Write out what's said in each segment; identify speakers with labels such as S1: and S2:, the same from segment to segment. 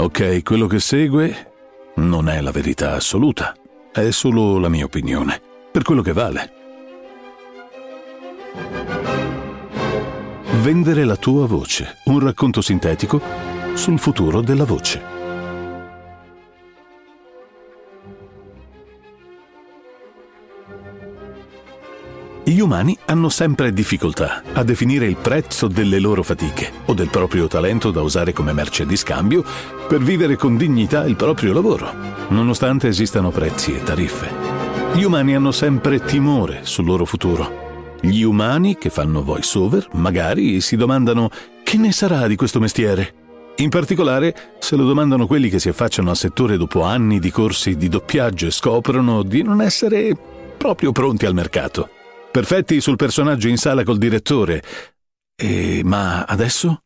S1: Ok, quello che segue non è la verità assoluta, è solo la mia opinione, per quello che vale. Vendere la tua voce, un racconto sintetico sul futuro della voce. Gli umani hanno sempre difficoltà a definire il prezzo delle loro fatiche o del proprio talento da usare come merce di scambio per vivere con dignità il proprio lavoro, nonostante esistano prezzi e tariffe. Gli umani hanno sempre timore sul loro futuro. Gli umani che fanno voice-over magari si domandano che ne sarà di questo mestiere. In particolare se lo domandano quelli che si affacciano al settore dopo anni di corsi di doppiaggio e scoprono di non essere proprio pronti al mercato. Perfetti sul personaggio in sala col direttore. Ma adesso?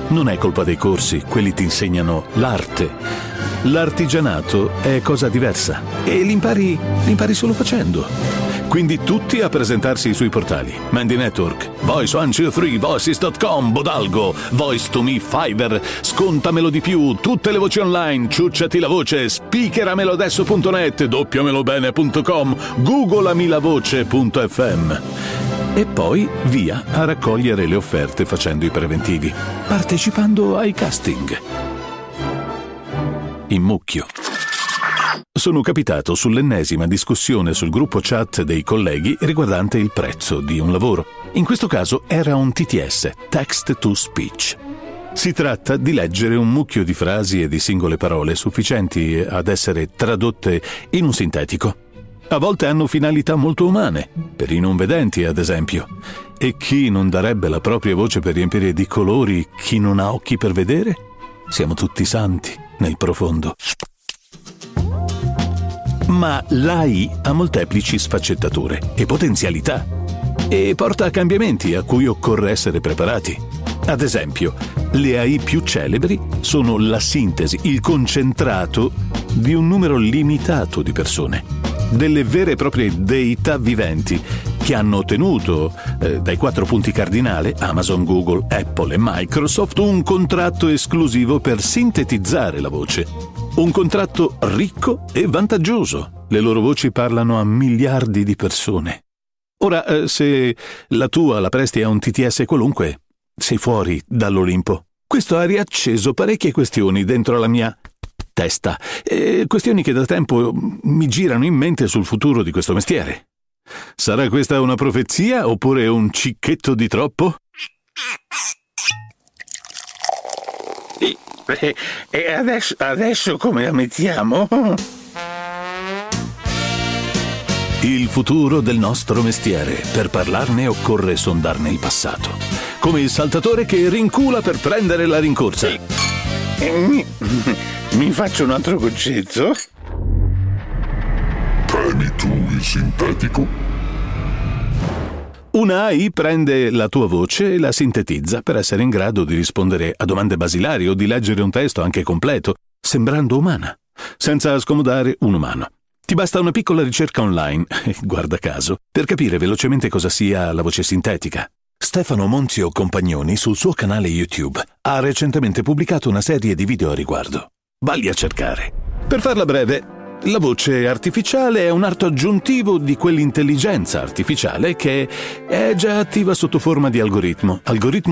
S1: Non è colpa dei corsi, quelli ti insegnano l'arte. L'artigianato è cosa diversa e l'impari solo facendo. Quindi tutti a presentarsi sui portali. Mandy Network, Voice123, Voices.com, Bodalgo, Voice2Me, Fiverr, Scontamelo di più, tutte le voci online, ciucciati la voce, speakerameloadesso.net, doppiamelobene.com, googolamiLavoce.fm. E poi via a raccogliere le offerte facendo i preventivi, partecipando ai casting. In mucchio. Sono capitato sull'ennesima discussione sul gruppo chat dei colleghi riguardante il prezzo di un lavoro. In questo caso era un TTS, Text to Speech. Si tratta di leggere un mucchio di frasi e di singole parole sufficienti ad essere tradotte in un sintetico. A volte hanno finalità molto umane, per i non vedenti ad esempio. E chi non darebbe la propria voce per riempire di colori chi non ha occhi per vedere? Siamo tutti santi nel profondo. Ma l'AI ha molteplici sfaccettature e potenzialità e porta a cambiamenti a cui occorre essere preparati. Ad esempio, le AI più celebri sono la sintesi, il concentrato di un numero limitato di persone, delle vere e proprie deità viventi che hanno ottenuto dai 4 punti cardinali Amazon, Google, Apple e Microsoft un contratto esclusivo per sintetizzare la voce. Un contratto ricco e vantaggioso. Le loro voci parlano a miliardi di persone. Ora, se la tua la presti a un TTS qualunque, sei fuori dall'Olimpo. Questo ha riacceso parecchie questioni dentro la mia testa. Questioni che da tempo mi girano in mente sul futuro di questo mestiere. Sarà questa una profezia oppure un cicchetto di troppo?
S2: E adesso come la mettiamo?
S1: Il futuro del nostro mestiere. Per parlarne occorre sondarne il passato. Come il saltatore che rincula per prendere la rincorsa.
S2: Mi faccio un altro concetto?
S3: Premi tu il sintetico?
S1: Una AI prende la tua voce e la sintetizza per essere in grado di rispondere a domande basilari o di leggere un testo anche completo, sembrando umana, senza scomodare un umano. Ti basta una piccola ricerca online, guarda caso, per capire velocemente cosa sia la voce sintetica. Stefano Monzio Compagnoni sul suo canale YouTube ha recentemente pubblicato una serie di video a riguardo. Valli a cercare. Per farla breve, la voce artificiale è un arto aggiuntivo di quell'intelligenza artificiale che è già attiva sotto forma di algoritmo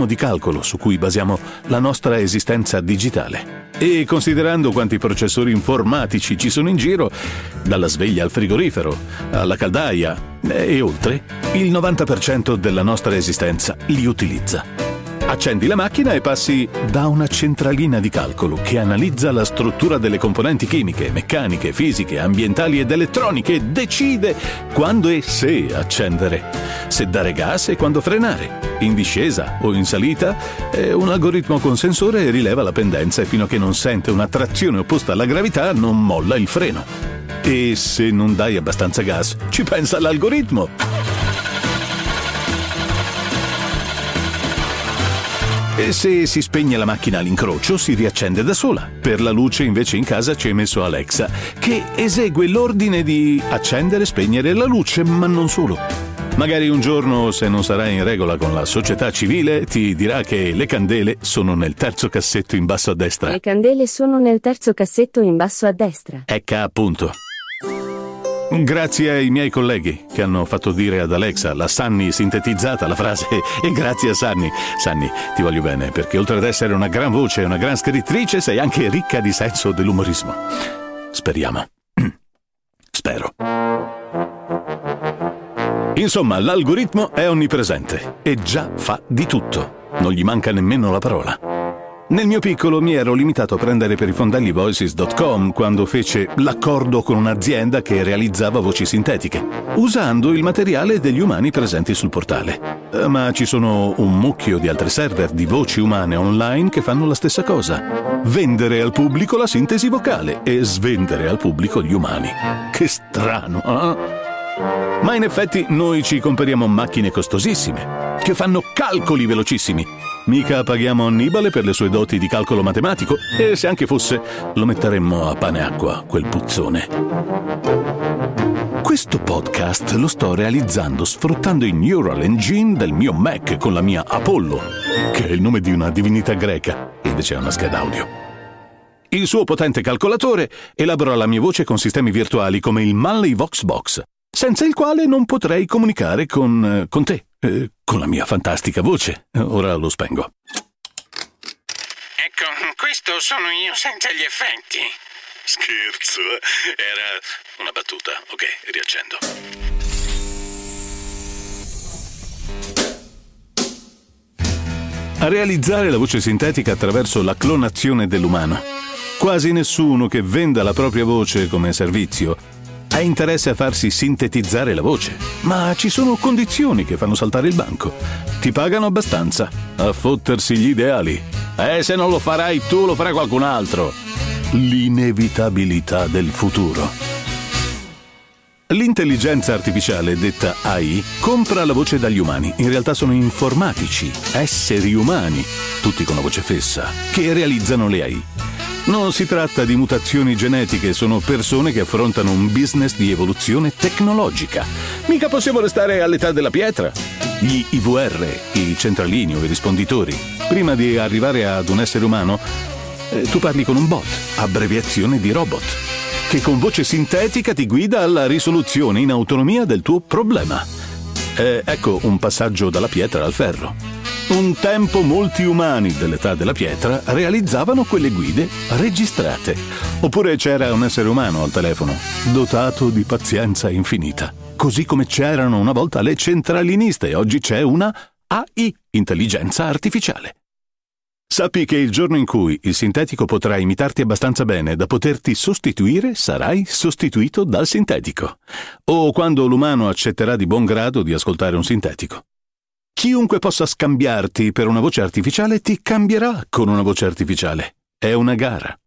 S1: di calcolo su cui basiamo la nostra esistenza digitale. E considerando quanti processori informatici ci sono in giro, dalla sveglia al frigorifero, alla caldaia e oltre, il 90% della nostra esistenza li utilizza. Accendi la macchina e passi da una centralina di calcolo che analizza la struttura delle componenti chimiche, meccaniche, fisiche, ambientali ed elettroniche e decide quando e se accendere, se dare gas e quando frenare. In discesa o in salita, un algoritmo con sensore rileva la pendenza e fino a che non sente una trazione opposta alla gravità non molla il freno. E se non dai abbastanza gas, ci pensa l'algoritmo. E se si spegne la macchina all'incrocio, si riaccende da sola. Per la luce invece in casa ci hai messo Alexa, che esegue l'ordine di accendere e spegnere la luce, ma non solo. Magari un giorno, se non sarai in regola con la società civile, ti dirà che le candele sono nel terzo cassetto in basso a destra.
S4: Le candele sono nel terzo cassetto in basso a destra.
S1: Ecca appunto. Grazie ai miei colleghi che hanno fatto dire ad Alexa la Sunny sintetizzata la frase e grazie a Sunny. Sunny, ti voglio bene perché oltre ad essere una gran voce e una gran scrittrice sei anche ricca di senso dell'umorismo. Speriamo. Spero. Insomma, l'algoritmo è onnipresente e già fa di tutto. Non gli manca nemmeno la parola. Nel mio piccolo mi ero limitato a prendere per i fondelli Voices.com quando fece l'accordo con un'azienda che realizzava voci sintetiche, usando il materiale degli umani presenti sul portale. Ma ci sono un mucchio di altri server di voci umane online che fanno la stessa cosa. Vendere al pubblico la sintesi vocale e svendere al pubblico gli umani. Che strano, eh? Ma in effetti noi ci comperiamo macchine costosissime, che fanno calcoli velocissimi. Mica paghiamo Annibale per le sue doti di calcolo matematico e se anche fosse, lo metteremmo a pane e acqua, quel puzzone. Questo podcast lo sto realizzando sfruttando il Neural Engine del mio Mac con la mia Apollo, che è il nome di una divinità greca, e invece è una scheda audio. Il suo potente calcolatore elabora la mia voce con sistemi virtuali come il Manley VoxBox, senza il quale non potrei comunicare con te, con la mia fantastica voce. Ora lo spengo.
S2: Ecco, questo sono io senza gli effetti.
S1: Scherzo, era una battuta. Ok, riaccendo. A realizzare la voce sintetica attraverso la clonazione dell'umano. Quasi nessuno che venda la propria voce come servizio ha interesse a farsi sintetizzare la voce, ma ci sono condizioni che fanno saltare il banco. Ti pagano abbastanza a fottersi gli ideali. Se non lo farai tu, lo farà qualcun altro. L'inevitabilità del futuro. L'intelligenza artificiale, detta AI, compra la voce dagli umani. In realtà sono informatici, esseri umani, tutti con la voce fessa, che realizzano le AI. Non si tratta di mutazioni genetiche, sono persone che affrontano un business di evoluzione tecnologica. Mica possiamo restare all'età della pietra. Gli IVR, i centralini o i risponditori, prima di arrivare ad un essere umano, tu parli con un bot, abbreviazione di robot, che con voce sintetica ti guida alla risoluzione in autonomia del tuo problema. Ecco un passaggio dalla pietra al ferro. Un tempo molti umani dell'età della pietra realizzavano quelle guide registrate. Oppure c'era un essere umano al telefono, dotato di pazienza infinita. Così come c'erano una volta le centraliniste, oggi c'è una AI, intelligenza artificiale. Sappi che il giorno in cui il sintetico potrà imitarti abbastanza bene da poterti sostituire, sarai sostituito dal sintetico. O quando l'umano accetterà di buon grado di ascoltare un sintetico. Chiunque possa scambiarti per una voce artificiale ti cambierà con una voce artificiale. È una gara.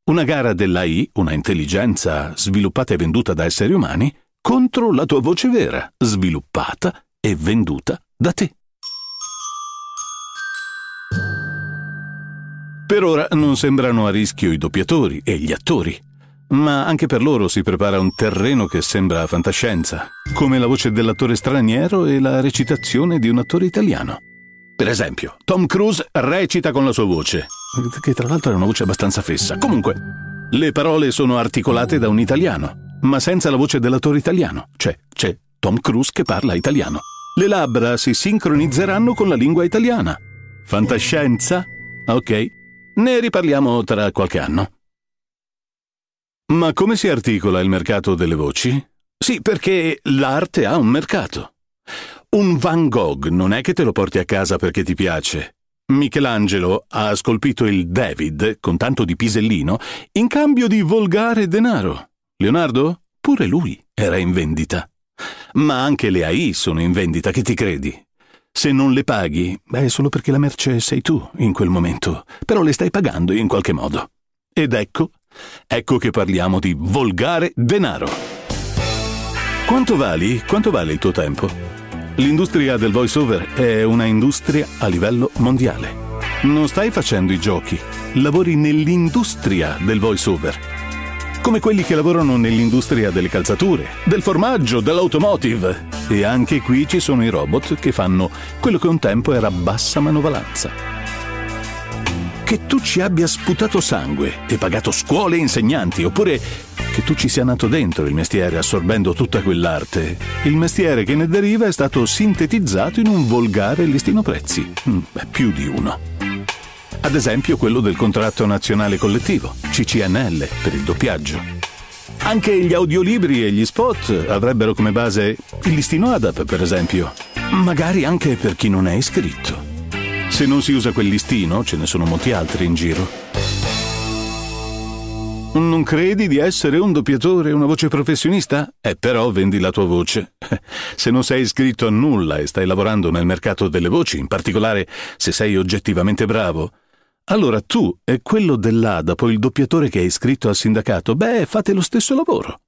S1: Una gara dell'AI, una intelligenza sviluppata e venduta da esseri umani, contro la tua voce vera, sviluppata e venduta da te. Per ora non sembrano a rischio i doppiatori e gli attori, ma anche per loro si prepara un terreno che sembra fantascienza, come la voce dell'attore straniero e la recitazione di un attore italiano. Per esempio, Tom Cruise recita con la sua voce, che tra l'altro è una voce abbastanza fessa. Comunque, le parole sono articolate da un italiano, ma senza la voce dell'attore italiano. C'è Tom Cruise che parla italiano. Le labbra si sincronizzeranno con la lingua italiana. Fantascienza? Ok. Ne riparliamo tra qualche anno. Ma come si articola il mercato delle voci? Sì, perché l'arte ha un mercato. Un Van Gogh non è che te lo porti a casa perché ti piace. Michelangelo ha scolpito il David con tanto di pisellino in cambio di volgare denaro. Leonardo? Pure lui era in vendita. Ma anche le AI sono in vendita, che ti credi? Se non le paghi, è solo perché la merce sei tu in quel momento, però le stai pagando in qualche modo. Ed ecco che parliamo di volgare denaro. Quanto vali? Quanto vale il tuo tempo? L'industria del voice-over è una industria a livello mondiale. Non stai facendo i giochi, lavori nell'industria del voice-over. Come quelli che lavorano nell'industria delle calzature, del formaggio, dell'automotive. E anche qui ci sono i robot che fanno quello che un tempo era bassa manovalanza. Che tu ci abbia sputato sangue e pagato scuole e insegnanti, oppure che tu ci sia nato dentro il mestiere assorbendo tutta quell'arte, il mestiere che ne deriva è stato sintetizzato in un volgare listino prezzi. Più di uno. Ad esempio quello del contratto nazionale collettivo, CCNL, per il doppiaggio. Anche gli audiolibri e gli spot avrebbero come base il listino ADAP, per esempio. Magari anche per chi non è iscritto. Se non si usa quel listino, ce ne sono molti altri in giro. Non credi di essere un doppiatore, una voce professionista? Però vendi la tua voce. Se non sei iscritto a nulla e stai lavorando nel mercato delle voci, in particolare se sei oggettivamente bravo, allora tu e quello dell'ADAP o il doppiatore che è iscritto al sindacato, fate lo stesso lavoro.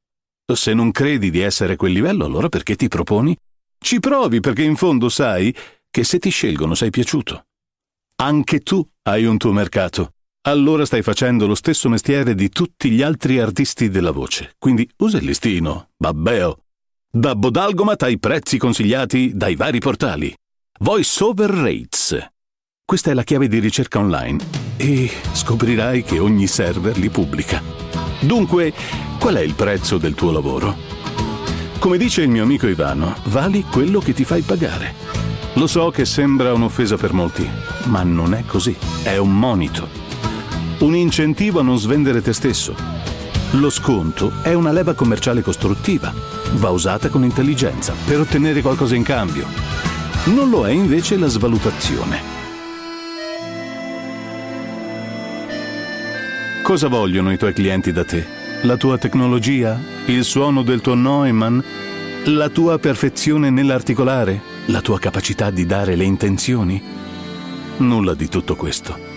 S1: Se non credi di essere a quel livello, allora perché ti proponi? Ci provi, perché in fondo sai che se ti scelgono sei piaciuto. Anche tu hai un tuo mercato. Allora stai facendo lo stesso mestiere di tutti gli altri artisti della voce. Quindi usa il listino, babbeo. Da Bodalgomat ai prezzi consigliati dai vari portali. Voice over rates. Questa è la chiave di ricerca online e scoprirai che ogni server li pubblica. Dunque, qual è il prezzo del tuo lavoro? Come dice il mio amico Ivano, vali quello che ti fai pagare. Lo so che sembra un'offesa per molti, ma non è così. È un monito. Un incentivo a non svendere te stesso. Lo sconto è una leva commerciale costruttiva. Va usata con intelligenza per ottenere qualcosa in cambio. Non lo è invece la svalutazione. Cosa vogliono i tuoi clienti da te? La tua tecnologia? Il suono del tuo Neumann? La tua perfezione nell'articolare? La tua capacità di dare le intenzioni? Nulla di tutto questo.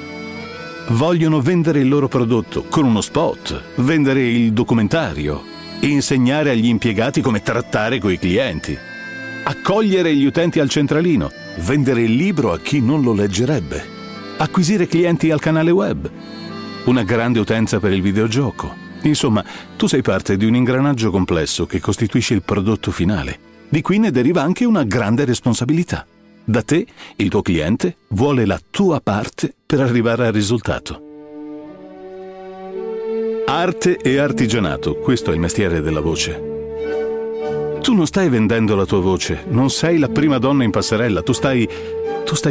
S1: Vogliono vendere il loro prodotto con uno spot, vendere il documentario, insegnare agli impiegati come trattare coi clienti, accogliere gli utenti al centralino, vendere il libro a chi non lo leggerebbe, acquisire clienti al canale web, una grande utenza per il videogioco. Insomma, tu sei parte di un ingranaggio complesso che costituisce il prodotto finale. Di qui ne deriva anche una grande responsabilità. Da te, il tuo cliente vuole la tua parte per arrivare al risultato. Arte e artigianato, questo è il mestiere della voce. Tu non stai vendendo la tua voce, non sei la prima donna in passerella, tu stai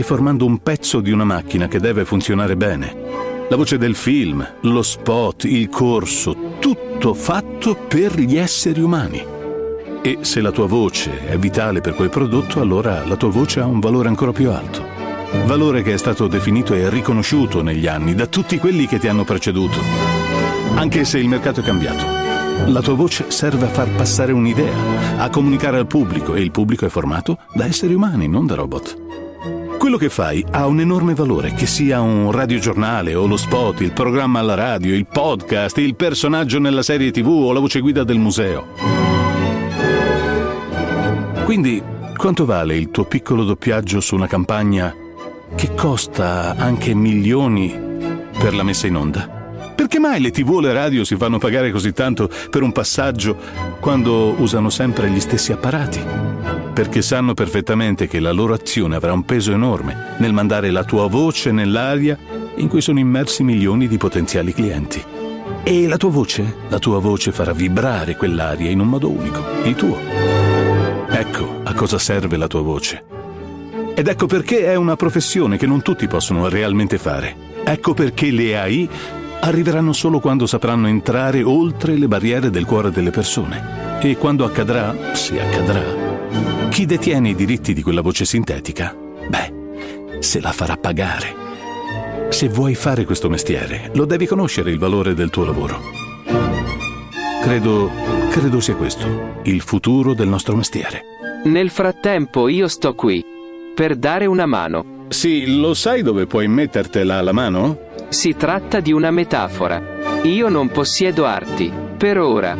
S1: formando un pezzo di una macchina che deve funzionare bene. La voce del film, lo spot, il corso, tutto fatto per gli esseri umani. E se la tua voce è vitale per quel prodotto, allora la tua voce ha un valore ancora più alto. Valore che è stato definito e riconosciuto negli anni da tutti quelli che ti hanno preceduto. Anche se il mercato è cambiato, la tua voce serve a far passare un'idea, a comunicare al pubblico, e il pubblico è formato da esseri umani, non da robot. Quello che fai ha un enorme valore, che sia un radiogiornale o lo spot, il programma alla radio, il podcast, il personaggio nella serie TV o la voce guida del museo. Quindi, quanto vale il tuo piccolo doppiaggio su una campagna che costa anche milioni per la messa in onda? Perché mai le TV o le radio si fanno pagare così tanto per un passaggio quando usano sempre gli stessi apparati? Perché sanno perfettamente che la loro azione avrà un peso enorme nel mandare la tua voce nell'aria in cui sono immersi milioni di potenziali clienti. E la tua voce farà vibrare quell'aria in un modo unico, il tuo. Ecco a cosa serve la tua voce. Ed ecco perché è una professione che non tutti possono realmente fare. Ecco perché le AI arriveranno solo quando sapranno entrare oltre le barriere del cuore delle persone. E quando accadrà, se accadrà, chi detiene i diritti di quella voce sintetica, se la farà pagare. Se vuoi fare questo mestiere, lo devi conoscere il valore del tuo lavoro. Credo sia questo il futuro del nostro mestiere.
S5: Nel frattempo io sto qui per dare una mano.
S1: Sì, lo sai dove puoi mettertela la mano?
S5: Si tratta di una metafora. Io non possiedo arti, per ora.